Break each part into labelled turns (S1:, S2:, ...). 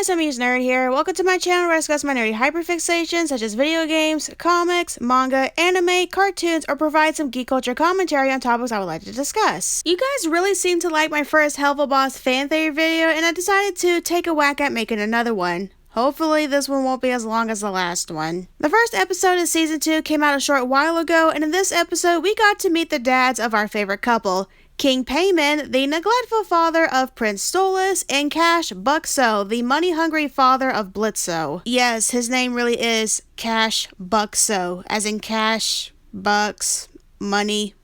S1: guys, I'm Nerd here. Welcome to my channel where I discuss my nerdy hyperfixations such as video games, comics, manga, anime, cartoons, or provide some geek culture commentary on topics I would like to discuss. You guys really seem to like my first Helluva Boss fan theory video, and I decided to take a whack at making another one. Hopefully this one won't be as long as the last one. The first episode of season 2 came out a short while ago, and in this episode we got to meet the dads of our favorite couple. King Payman, the neglectful father of Prince Stolas, and Cash Buckso, the money-hungry father of Blitzo. Yes, his name really is Cash Buckso, as in cash, bucks, money.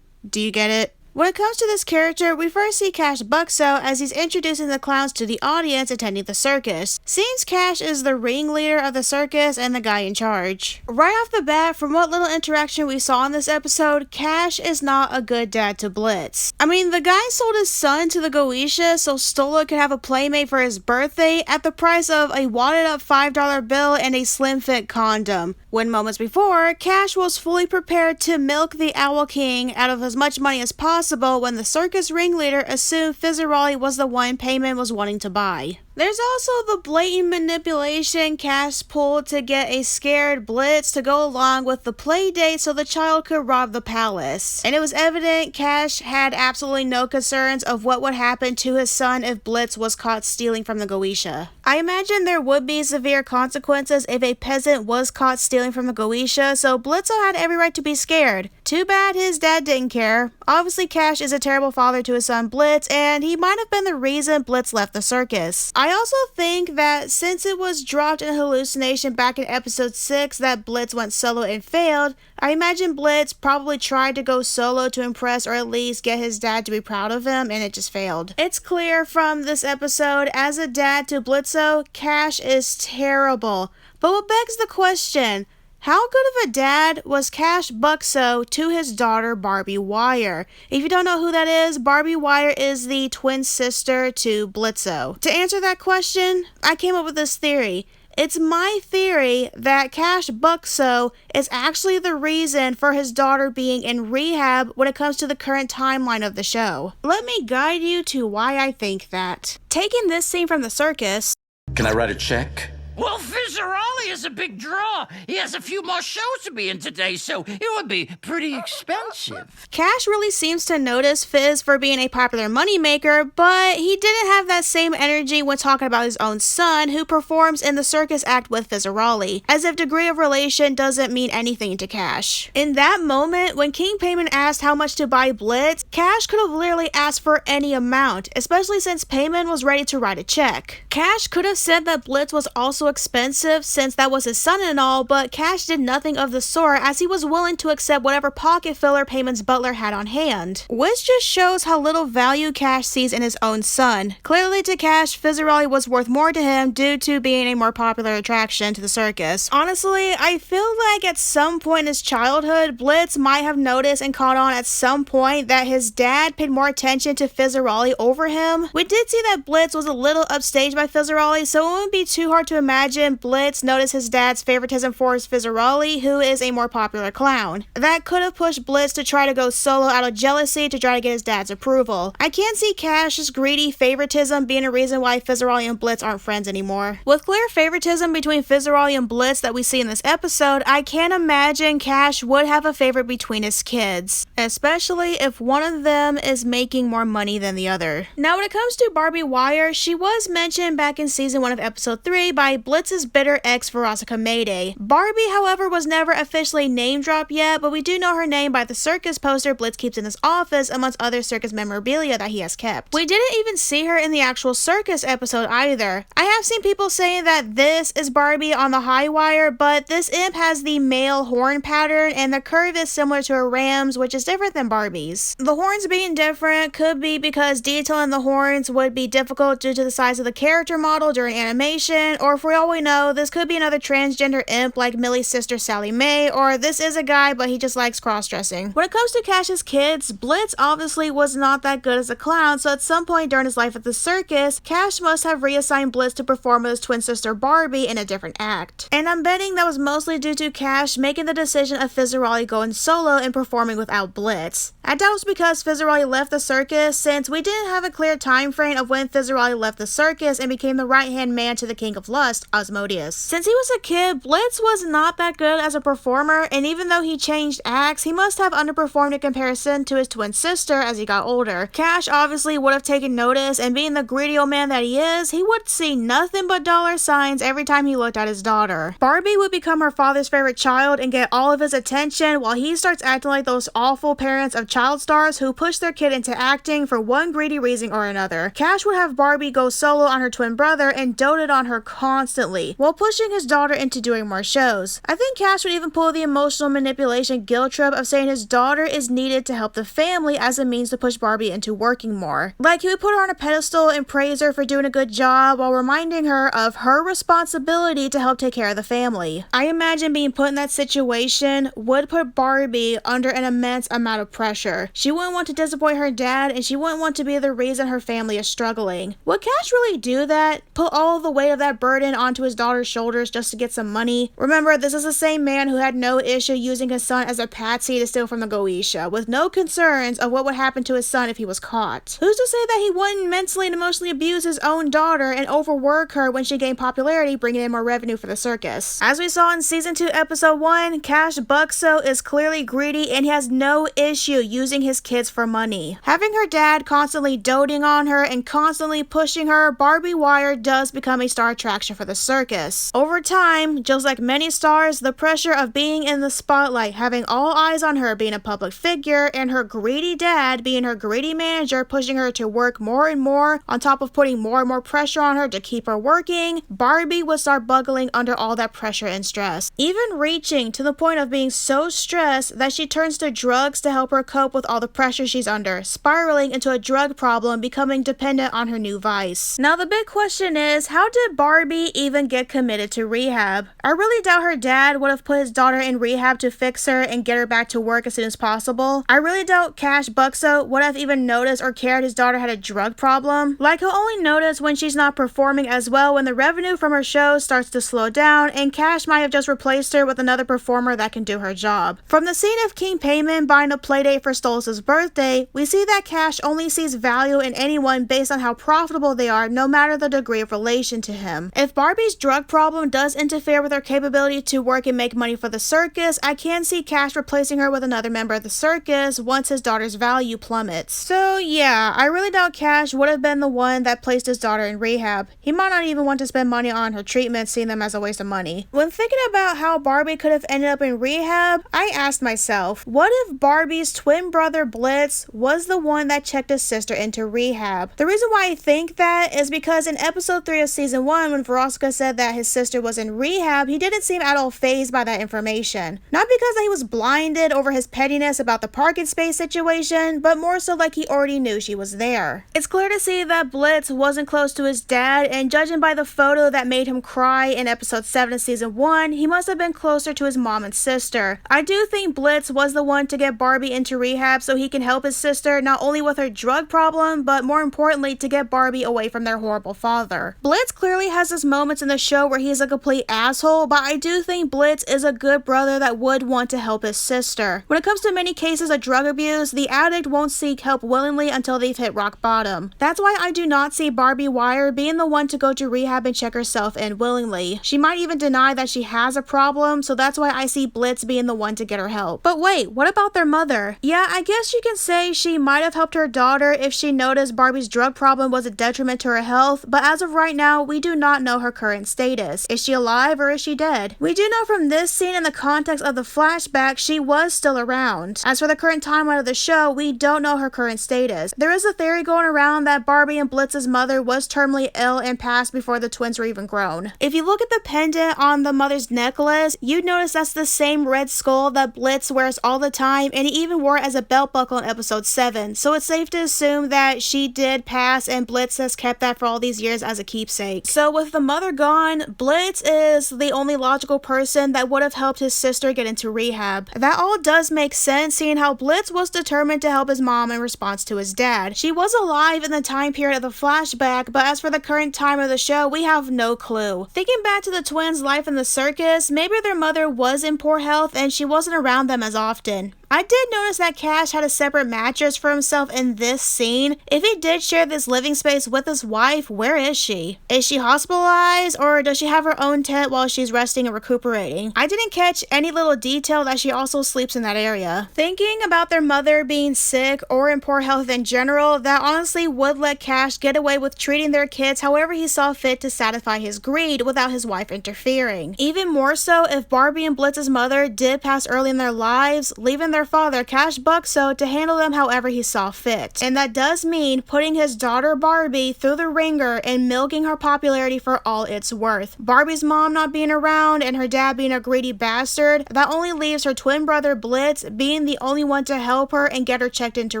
S1: Do you get it? When it comes to this character, we first see Cash Buckso as he's introducing the clowns to the audience attending the circus. Seems Cash is the ringleader of the circus and the guy in charge. Right off the bat, from what little interaction we saw in this episode, Cash is not a good dad to Blitz. I mean, the guy sold his son to the Goetia so Stola could have a playmate for his birthday at the price of a wadded up $5 bill and a slim fit condom. When moments before, Cash was fully prepared to milk the Owl King out of as much money as possible when the circus ringleader assumed Fizzarolli was the one Payman was wanting to buy. There's also the blatant manipulation Cash pulled to get a scared Blitz to go along with the play date so the child could rob the palace. And it was evident Cash had absolutely no concerns of what would happen to his son if Blitz was caught stealing from the Goetia. I imagine there would be severe consequences if a peasant was caught stealing from the Goetia, so Blitzo had every right to be scared. Too bad his dad didn't care. Obviously Cash is a terrible father to his son Blitz, and he might have been the reason Blitz left the circus. I also think that since it was dropped in hallucination back in episode 6 that Blitz went solo and failed, I imagine Blitz probably tried to go solo to impress or at least get his dad to be proud of him, and it just failed. It's clear from this episode, as a dad to Blitzo, Cash is terrible. But what begs the question, how good of a dad was Cash Buckso to his daughter Barbie Wire? If you don't know who that is, Barbie Wire is the twin sister to Blitzo. To answer that question, I came up with this theory. It's my theory that Cash Buckso is actually the reason for his daughter being in rehab when it comes to the current timeline of the show. Let me guide you to why I think that. Taking this scene from the circus.
S2: Can I write a check?
S3: Well, Fizzarolli is a big draw. He has a few more shows to be in today, so it would be pretty expensive.
S1: Cash really seems to notice Fizz for being a popular moneymaker, but he didn't have that same energy when talking about his own son, who performs in the circus act with Fizzarolli, as if degree of relation doesn't mean anything to Cash. In that moment, when King Payman asked how much to buy Blitz, Cash could have literally asked for any amount, especially since Payman was ready to write a check. Cash could have said that Blitz was also expensive since that was his son and all, but Cash did nothing of the sort as he was willing to accept whatever pocket filler Payman's butler had on hand. Which just shows how little value Cash sees in his own son. Clearly to Cash, Fizzarolli was worth more to him due to being a more popular attraction to the circus. Honestly, I feel like at some point in his childhood, Blitz might have noticed and caught on at some point that his dad paid more attention to Fizzarolli over him. We did see that Blitz was a little upstaged by Fizzarolli, so it wouldn't be too hard to imagine Blitz noticed his dad's favoritism for his Fizzarolli, who is a more popular clown. That could have pushed Blitz to try to go solo out of jealousy to try to get his dad's approval. I can't see Cash's greedy favoritism being a reason why Fizzarolli and Blitz aren't friends anymore. With clear favoritism between Fizzarolli and Blitz that we see in this episode, I can't imagine Cash would have a favorite between his kids, especially if one of them is making more money than the other. Now when it comes to Barbie Wire, she was mentioned back in season 1 of episode 3 by Blitz's bitter ex Veronica Mayday. Barbie, however, was never officially name dropped yet, but we do know her name by the circus poster Blitz keeps in his office amongst other circus memorabilia that he has kept. We didn't even see her in the actual circus episode either. I have seen people saying that this is Barbie on the high wire, but this imp has the male horn pattern and the curve is similar to a ram's, which is different than Barbie's. The horns being different could be because detailing the horns would be difficult due to the size of the character model during animation, or for all we know, this could be another transgender imp like Millie's sister Sally Mae, or this is a guy but he just likes cross-dressing. When it comes to Cash's kids, Blitz obviously was not that good as a clown, so at some point during his life at the circus, Cash must have reassigned Blitz to perform with his twin sister Barbie in a different act. And I'm betting that was mostly due to Cash making the decision of Fizzarolli going solo and performing without Blitz. I doubt it was because has Fizzarelli left the circus, since we didn't have a clear time frame of when Fizzarelli left the circus and became the right-hand man to the King of Lust, Asmodeus. Since he was a kid, Blitz was not that good as a performer, and even though he changed acts, he must have underperformed in comparison to his twin sister as he got older. Cash obviously would have taken notice, and being the greedy old man that he is, he would see nothing but dollar signs every time he looked at his daughter. Barbie would become her father's favorite child and get all of his attention, while he starts acting like those awful parents of child stars who push their kid into acting for one greedy reason or another. Cash would have Barbie go solo on her twin brother and doted on her constantly, while pushing his daughter into doing more shows. I think Cash would even pull the emotional manipulation guilt trip of saying his daughter is needed to help the family as a means to push Barbie into working more. Like, he would put her on a pedestal and praise her for doing a good job while reminding her of her responsibility to help take care of the family. I imagine being put in that situation would put Barbie under an immense amount of pressure. She wouldn't want to disappoint her dad, and she wouldn't want to be the reason her family is struggling. Would Cash really do that? Put all the weight of that burden onto his daughter's shoulders just to get some money? Remember, this is the same man who had no issue using his son as a patsy to steal from the Goetia, with no concerns of what would happen to his son if he was caught. Who's to say that he wouldn't mentally and emotionally abuse his own daughter and overwork her when she gained popularity, bringing in more revenue for the circus? As we saw in Season 2, Episode 1, Cash Buckso is clearly greedy, and he has no issue using his kids for money. Having her dad constantly doting on her and constantly pushing her, Barbie Wire does become a star attraction for the circus. Over time, just like many stars, the pressure of being in the spotlight, having all eyes on her being a public figure, and her greedy dad being her greedy manager pushing her to work more and more, on top of putting more and more pressure on her to keep her working, Barbie would start buckling under all that pressure and stress, even reaching to the point of being so stressed that she turns to drugs to help her cope with all the pressure she's under, spiraling into a drug problem, becoming dependent on her new vice. Now the big question is, how did Barbie even get committed to rehab? I really doubt her dad would have put his daughter in rehab to fix her and get her back to work as soon as possible. I really doubt Cash Buckso would have even noticed or cared his daughter had a drug problem. Like, he'll only notice when she's not performing as well, when the revenue from her show starts to slow down, and Cash might have just replaced her with another performer that can do her job. From the scene of King Payman buying a playdate for Stolas' birthday, we see that Cash only sees value in anyone based on how profitable they are, no matter the degree of relation to him. If Barbie's drug problem does interfere with her capability to work and make money for the circus, I can see Cash replacing her with another member of the circus once his daughter's value plummets. So yeah, I really doubt Cash would have been the one that placed his daughter in rehab. He might not even want to spend money on her treatment, seeing them as a waste of money. When thinking about how Barbie could have ended up in rehab, I asked myself, what if Barbie's twin brother Blitz was the one that checked his sister into rehab? The reason why I think that is because in episode 3 of season 1, when Veronica said that his sister was in rehab, he didn't seem at all fazed by that information. Not because he was blinded over his pettiness about the parking space situation, but more so like he already knew she was there. It's clear to see that Blitz wasn't close to his dad, and judging by the photo that made him cry in episode 7 of season 1, he must have been closer to his mom and sister. I do think Blitz was the one to get Barbie into rehab so he can help his sister not only with her drug problem, but more importantly to get Barbie away from their horrible father. Blitz clearly has his moments in the show where he's a complete asshole, but I do think Blitz is a good brother that would want to help his sister. When it comes to many cases of drug abuse, the addict won't seek help willingly until they've hit rock bottom. That's why I do not see Barbie Wire being the one to go to rehab and check herself in willingly. She might even deny that she has a problem, so that's why I see Blitz being the one to get her help. But wait, what about their mother? Yeah, I guess you can say she might have helped her daughter if she noticed Barbie's drug problem was a detriment to her health, but as of right now, we do not know her current status. Is she alive or is she dead? We do know from this scene in the context of the flashback, she was still around. As for the current timeline of the show, we don't know her current status. There is a theory going around that Barbie and Blitz's mother was terminally ill and passed before the twins were even grown. If you look at the pendant on the mother's necklace, you'd notice that's the same red skull that Blitz wears all the time, and he even wore it as a belt buckle in episode 7, so it's safe to assume that she did pass and Blitz has kept that for all these years as a keepsake. So with the mother gone, Blitz is the only logical person that would have helped his sister get into rehab. That all does make sense, seeing how Blitz was determined to help his mom in response to his dad. She was alive in the time period of the flashback, but as for the current time of the show, we have no clue. Thinking back to the twins' life in the circus, maybe their mother was in poor health and she wasn't around them as often. I did notice that Cash had a separate mattress for himself in this scene. If he did share this living space with his wife, where is she? Is she hospitalized, or does she have her own tent while she's resting and recuperating? I didn't catch any little detail that she also sleeps in that area. Thinking about their mother being sick or in poor health in general, that honestly would let Cash get away with treating their kids however he saw fit to satisfy his greed without his wife interfering. Even more so if Barbie and Blitz's mother did pass early in their lives, leaving their father Cash Buckso to handle them however he saw fit. And that does mean putting his daughter Barbie through the ringer and milking her popularity for all it's worth. Barbie's mom not being around and her dad being a greedy bastard, that only leaves her twin brother Blitz being the only one to help her and get her checked into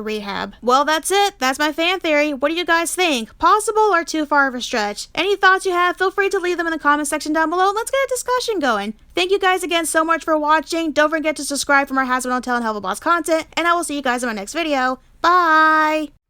S1: rehab. Well, that's it. That's my fan theory. What do you guys think? Possible or too far of a stretch? Any thoughts you have, feel free to leave them in the comment section down below. Let's get a discussion going. Thank you guys again so much for watching. Don't forget to subscribe for more Has Been On Tell and Helluva Boss content, and I will see you guys in my next video. Bye!